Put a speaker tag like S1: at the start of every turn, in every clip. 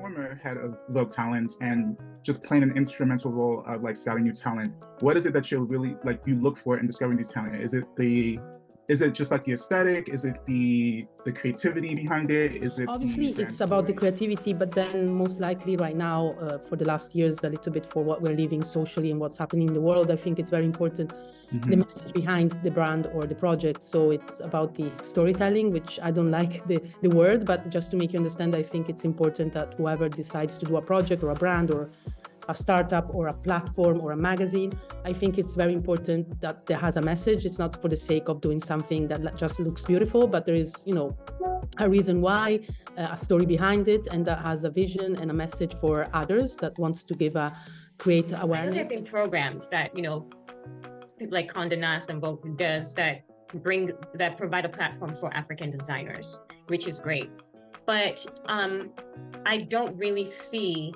S1: former head of Vogue Talent and just playing an instrumental role of like scouting new talent, what is it that you're really like you look for in discovering these talent? Is it just like the aesthetic? Is it the creativity behind it? Is it
S2: obviously it's about the creativity, but then most likely right now for the last years a little bit for what we're living socially and what's happening in the world, I think it's very important the message behind the brand or the project. So it's about the storytelling, which I don't like the word, but just to make you understand, I think it's important that whoever decides to do a project or a brand or a startup or a platform or a magazine, I think it's very important that there has a message. It's not for the sake of doing something that just looks beautiful, but there is, a reason why, a story behind it, and that has a vision and a message for others that wants to create awareness.
S3: There have been programs that, like Condé Nast and Vogue does that provide a platform for African designers, which is great. But I don't really see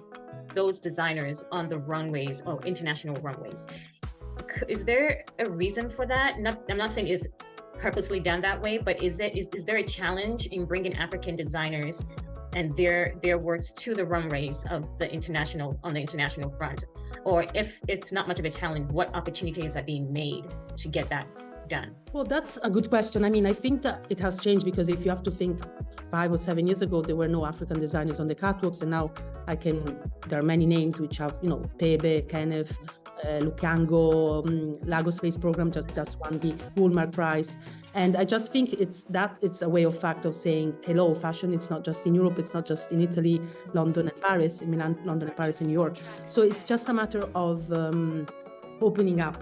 S3: those designers on the runways or international runways. Is there a reason for that? I'm not saying it's purposely done that way, but is there a challenge in bringing African designers and their works to the runways of on the international front? Or if it's not much of a challenge, what opportunities are being made to get that done?
S2: Well, that's a good question. I mean, I think that it has changed because if you have to think 5 or 7 years ago, there were no African designers on the catwalks, and now there are many names which have, Tebe, Kenneth, Lukango, Lagos Space Program just won the Woolmark Prize. And I just think it's a way of fact of saying, hello, fashion, it's not just in Europe, it's not just in Italy, London and Paris, Milan, London and Paris and New York. So it's just a matter of opening up,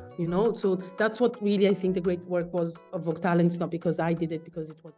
S2: So that's what really I think the great work was of Vogue Talent, not because I did it, because it was...